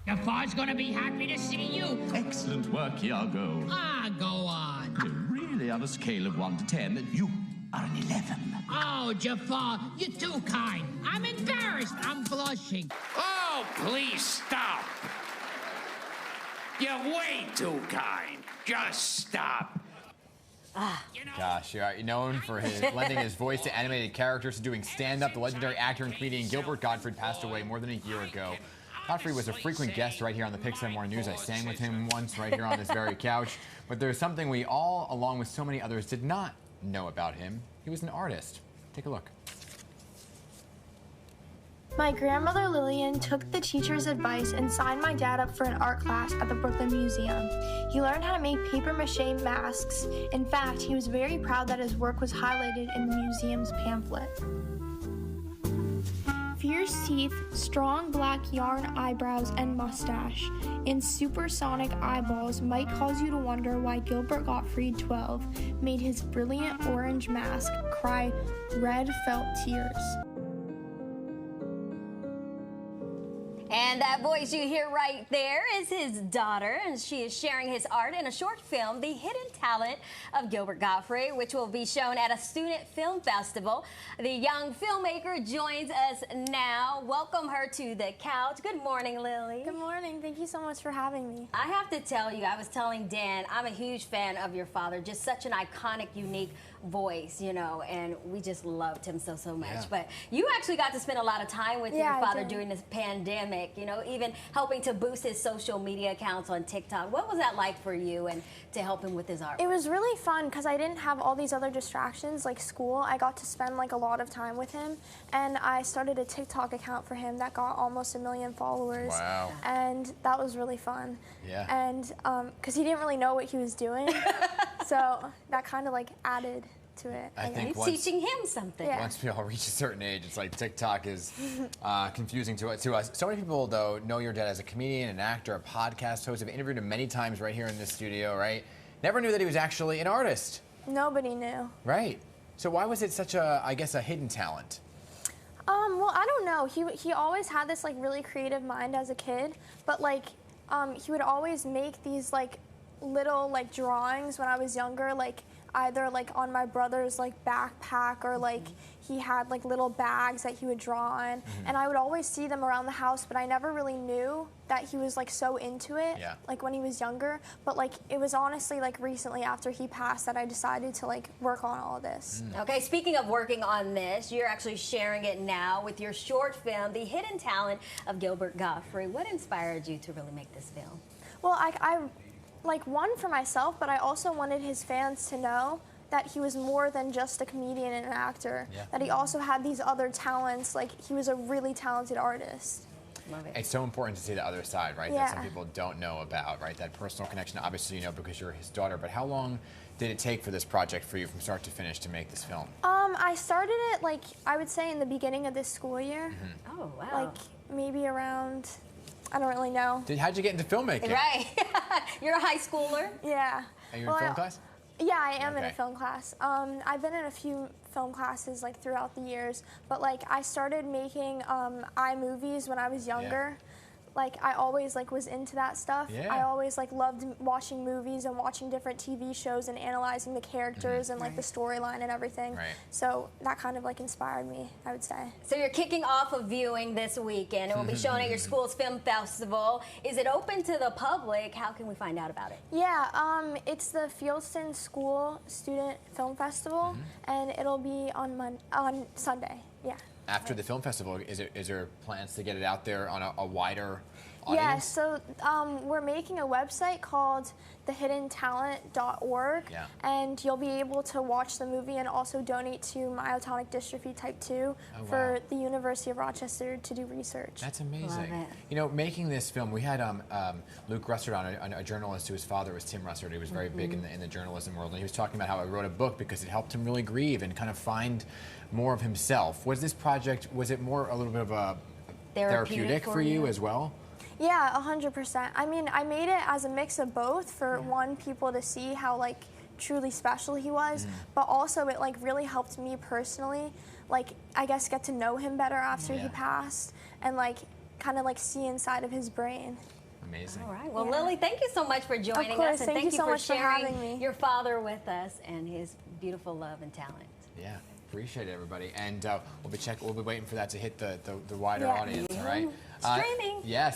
Jafar's gonna be happy to see you. Excellent work, Iago. Ah, go on. Really, on a scale of 1 to 10, you are an 11. Oh, Jafar, you're too kind. I'm embarrassed. I'm blushing. Oh, please stop. You're way too kind. Just stop. Gosh, you're known for his lending his voice to animated characters, to doing stand-up. The legendary actor and comedian Gilbert Gottfried passed away more than a year ago. Gottfried was a frequent guest right here on the Pixar More News. I sang with him once right here on this very couch. But there's something we all, along with so many others, did not know about him. He was an artist. Take a look. My grandmother Lillian took the teacher's advice and signed my dad up for an art class at the Brooklyn Museum. He learned how to make papier-mâché masks. In fact, he was very proud that his work was highlighted in the museum's pamphlet. Fierce teeth, strong black yarn eyebrows and mustache, and supersonic eyeballs might cause you to wonder why Gilbert Gottfried, 12, made his brilliant orange mask cry red felt tears. And that voice you hear right there is his daughter, and she is sharing his art in a short film, The Hidden Talent of Gilbert Gottfried, which will be shown at a student film festival. The young filmmaker joins us now. Welcome her to the couch. Good morning, Lily. Good morning. Thank you so much for having me. I have to tell you, I was telling Dan, I'm a huge fan of your father. Just such an iconic, unique voice, you know, and we just loved him so much. Yeah. But you actually got to spend a lot of time with your father during this pandemic, you know, even helping to boost his social media accounts on TikTok. What was that like for you and to help him with his art? It was really fun because I didn't have all these other distractions like school. I got to spend like a lot of time with him, and I started a TikTok account for him that got almost 1 million followers. Wow. And that was really fun. Yeah. And because he didn't really know what he was doing, so that kind of like added to it. I think He's teaching him something. Yeah. once we all reach a certain age, it's like TikTok is confusing to us. So many people, though, know your dad as a comedian, an actor, a podcast host. I've interviewed him many times right here in this studio, right? Never knew that he was actually an artist. Nobody knew. Right. So why was it such a, I guess, a hidden talent? Well, I don't know. He always had this like really creative mind as a kid, but like he would always make these like little like drawings when I was younger, like either like on my brother's like backpack or like he had like little bags that he would draw on, and I would always see them around the house, but I never really knew that he was like so into it, like when he was younger. But like it was honestly like recently after he passed that I decided to like work on all of this. Okay, speaking of working on this, you're actually sharing it now with your short film, The Hidden Talent of Gilbert Gottfried. What inspired you to really make this film? Well, I like one for myself, but I also wanted his fans to know that he was more than just a comedian and an actor, that he also had these other talents, like he was a really talented artist. Love it. It's so important to see the other side, right? Yeah. That some people don't know about, right? That personal connection, obviously, you know, because you're his daughter. But how long did it take for this project for you from start to finish to make this film? I started it, like, I would say in the beginning of this school year. Oh, wow. Like, maybe around, I don't really know. How'd you get into filmmaking? Right. You're a high schooler? Yeah. Are you in film class? Yeah, I am in a Okay. film class. I've been in a few film classes like throughout the years, but like I started making iMovies when I was younger. Like I always like was into that stuff. Yeah. I always like loved watching movies and watching different TV shows and analyzing the characters and like the storyline and everything. Right. So that kind of like inspired me, I would say. So you're kicking off a viewing this weekend. It will be shown at your school's film festival. Is it open to the public? How can we find out about it? Yeah, it's the Fieldston School Student Film Festival, and it'll be on Sunday. Yeah. After the film festival, is there plans to get it out there on a wider audience? Yeah, so we're making a website called thehiddentalent.org, and you'll be able to watch the movie and also donate to myotonic dystrophy type 2 for the University of Rochester to do research. That's amazing. Love it. You know, making this film, we had Luke Russert on, a journalist whose father was Tim Russert. He was very big in the journalism world, and he was talking about how he wrote a book because it helped him really grieve and kind of find more of himself. Was this project, was it more a little bit of a therapeutic for you as well? Yeah, 100%. I mean, I made it as a mix of both for one, people to see how like truly special he was, but also it like really helped me personally, like I guess get to know him better after he passed, and like kind of like see inside of his brain. Amazing. All right. Well, Lily, thank you so much for joining Of course, us, and thank you so for much for sharing having me. your father with us and his beautiful love and talent. Yeah, appreciate it, everybody. And we'll be waiting for that to hit the wider Yeah. audience. All right. Streaming. Yes.